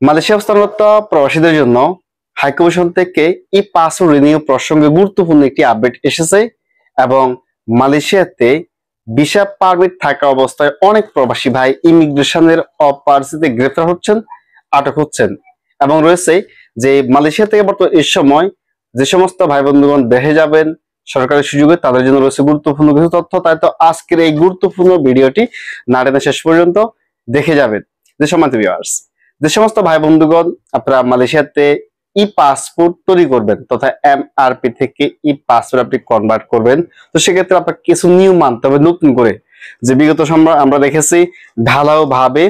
Malaysia অবস্থানরত প্রবাসীদের জন্য হাইকমিশন থেকে ই পাসপোর্ট রিনিউ প্রসঙ্গে গুরুত্বপূর্ণ একটি আপডেট এসেছে এবং মালয়েশিয়াতে ভিসা পারমিট থাকা অবস্থায় অনেক প্রবাসী ভাই ইমিগ্রেশনের অপারসিতে গ্রেফতার হচ্ছেন, আটক হচ্ছেন এবং রয়েছে যে মালয়েশিয়া থেকে বর্তমানে এই সময় যে সমস্ত ভাই বন্ধুগণ দেশে যাবেন সরকারি সুযোগে তাদের জন্য রয়েছে গুরুত্বপূর্ণ কিছু তথ্য। তাই তো আজকের এই গুরুত্বপূর্ণ ভিডিওটি না টেনে শেষ পর্যন্ত দেখে যাবেন। যে সম্মানিত ভিউয়ার্স, যে সমস্ত ভাই বন্ধুগণ আপনারা মালয়েশিয়াতে ই পাসপোর্ট তৈরি করবেন তথা এমআরপি থেকে ই পাসপোর্ট আপনি কনভার্ট করবেন, তো সেক্ষেত্রে আপনার কিছু নিয়ম মানতে হবে নতুন করে। যে বিগত সময় আমরা দেখেছি ঢালাও ভাবে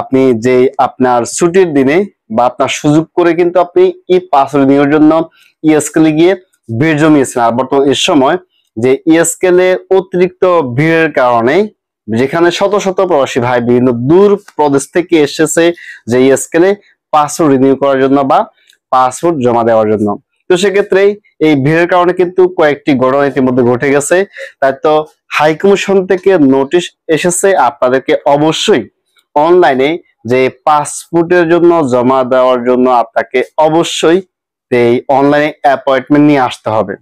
আপনি যে আপনার ছুটির দিনে বা আপনার সুযোগ করে কিন্তু আপনি ই পাসপোর্ট নেওয়ার জন্য ইএসকেলে গিয়ে ভিড় জমিয়েছেন। আর বর্তমান এর সময় যে ইএসকেলে অতিরিক্ত ভিড়ের কারণে যেখানে শত শত প্রবাসী ভাই বিভিন্ন দূর প্রদেশ থেকে এসেছে যে ইএসকেলে পাসপোর্ট রিনিউ করার জন্য বা পাসপোর্ট জমা দেওয়ার জন্য, তো সেক্ষেত্রে এই ভিড়ের কারণে কিন্তু কয়েকটি ঘটনা ইতিমধ্যে ঘটে গেছে। তাই তো হাইকমিশন থেকে নোটিশ এসেছে আপনাদেরকে অবশ্যই অনলাইনে যে পাসপোর্টের জন্য জমা দেওয়ার জন্য আপনাকে অবশ্যই এই অনলাইনে অ্যাপয়েন্টমেন্ট নিয়ে আসতে হবে।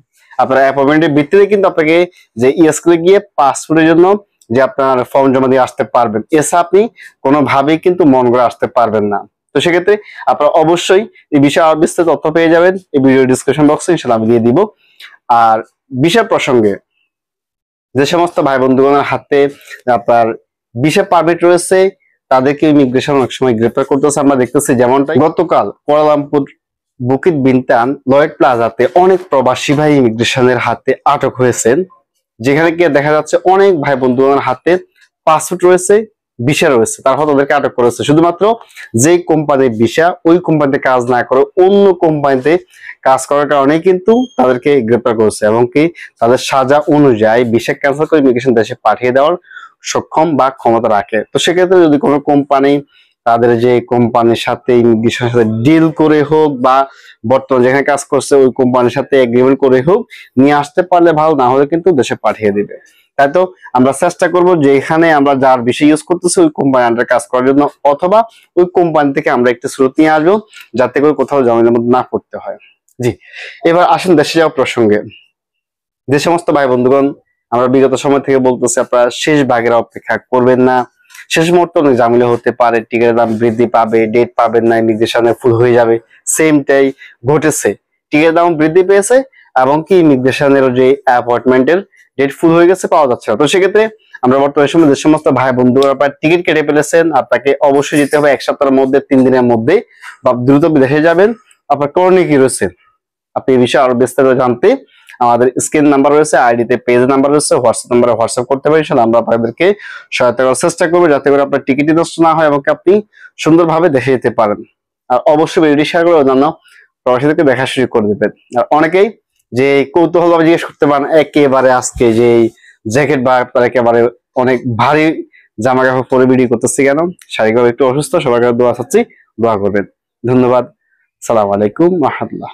আপনার অ্যাপয়েন্টমেন্টের ভিত্তিতে কিন্তু আপনাকে যে ইএসকেলে গিয়ে পাসপোর্টের জন্য যে আপনার ফর্ম জমা দিয়ে আসতে পারবেন, এছাড়া আপনি কোনোভাবেই কিন্তু মন করে আসতে পারবেন না। তো সেক্ষেত্রে আপনারা অবশ্যই এই বিষয়ে আরো বিস্তারিত তথ্য পেয়ে যাবেন এই ভিডিও ডিসক্রিপশন বক্সে, ইনশাআল্লাহ আমি দিয়ে দিব। আর বিষয় প্রসঙ্গে যে সমস্ত ভাই বন্ধুগণের হাতে আপনার ভিসা পারমিট রয়েছে তাদেরকে ইমিগ্রেশন অনেক সময় গ্রেপ্তার করতেছে। আমরা দেখতেছি যেমনটা গতকাল কুয়ালালামপুর বুকিত বিনতান লয়েড প্লাজাতে অনেক প্রবাসী ভাই ইমিগ্রেশনের হাতে আটক হয়েছেন, যেখানে গিয়ে দেখা যাচ্ছে অনেক ভাই বন্ধুগণের হাতে পাসপোর্ট রয়েছে, ভিসা রয়েছে, তারপর তাদেরকে আটক করেছে শুধুমাত্র যে কোম্পানির ভিসা ওই কোম্পানিতে কাজ না করে অন্য কোম্পানিতে কাজ করার কারণেই কিন্তু তাদেরকে গ্রেপ্তার করেছে এবং কি তাদের সাজা অনুযায়ী ভিসা ক্যান্সেল করে ইমিগ্রেশন দেশে পাঠিয়ে দেওয়ার সক্ষম বা ক্ষমতা রাখে। তো সেক্ষেত্রে যদি কোনো কোম্পানি তাদের যে কোম্পানির সাথে ইমিগ্রেশনের সাথে ডিল করে হোক বা বর্তমানে যেখানে কাজ করছে ওই কোম্পানির সাথে এগ্রিমেন্ট করে হোক নিয়ে আসতে পারলে ভালো, না হলে কিন্তু দেশে পাঠিয়ে দিবে। তাই তো আমরা চেষ্টা করবো যে এখানে আমরা যার বিষয় ইউজ করতেছি ওই কোম্পানি আন্ডারে কাজ করার জন্য, অথবা ওই কোম্পানি থেকে আমরা একটি স্রোত নিয়ে আসবো যাতে করে কোথাও জমিনের মধ্যে না পড়তে হয়। জি, এবার আসুন দেশে যাওয়া প্রসঙ্গে। যে সমস্ত ভাই বন্ধুগণ আমরা বিগত সময় থেকে বলতেছি আপনারা শেষ ভাগের অপেক্ষা করবেন না, শেষ মুহূর্তে অনেক ঝামেলা হতে পারে, টিকিটের দাম বৃদ্ধি পাবে, ডেট পাবেন না, ইমিগ্রেশনে ফুল হয়ে যাবে। সেমটাই ঘটেছে, টিকিটের দাম বৃদ্ধি পেয়েছে এবং কি ইমিগ্রেশনের যে অ্যাপয়েন্টমেন্টের ডেট ফুল হয়ে গেছে, পাওয়া যাচ্ছে না। তো সেক্ষেত্রে আমরা বর্তমানে সময় যে সমস্ত ভাই বন্ধুরা আপনার টিকিট কেটে ফেলেছেন আপনাকে অবশ্যই যেতে হবে 1 সপ্তাহের মধ্যে, 3 দিনের মধ্যে বা দ্রুত বিদেশে যাবেন। আপনার করণীয় কি রয়েছে আপনি এই বিষয়ে আরো বিস্তারিত জানতে আমাদের স্ক্রিন নাম্বার রয়েছে, আইডিতে পেজ নাম্বার রয়েছে, হোয়াটসঅ্যাপ নাম্বারে হোয়াটসঅ্যাপ করতে পারেন, ইনশাআল্লাহ আমরা আপনাদেরকে সহায়তা করার চেষ্টা করবো যাতে করে আপনার টিকিটই নষ্ট না হয় এবং আপনি সুন্দরভাবে দেশে যেতে পারেন। আর অবশ্যই ভিডিওটি শেয়ার করে অন্যান্য প্রবাসীদেরকে দেখার সুযোগ করে দিবেন। আর অনেকেই যে কৌতূহল ভাবে জিজ্ঞেস করতে পারেন একেবারে আজকে যে জ্যাকেট বা একেবারে অনেক ভারী জামা কাপড় পরে ভিডিও করতেছি কেন, শারীরিকভাবে একটু অসুস্থ, সবার কাছে দোয়া চাচ্ছি, দোয়া করবেন। ধন্যবাদ। আসসালামু আলাইকুম ওয়া রাহমাতুল্লাহ।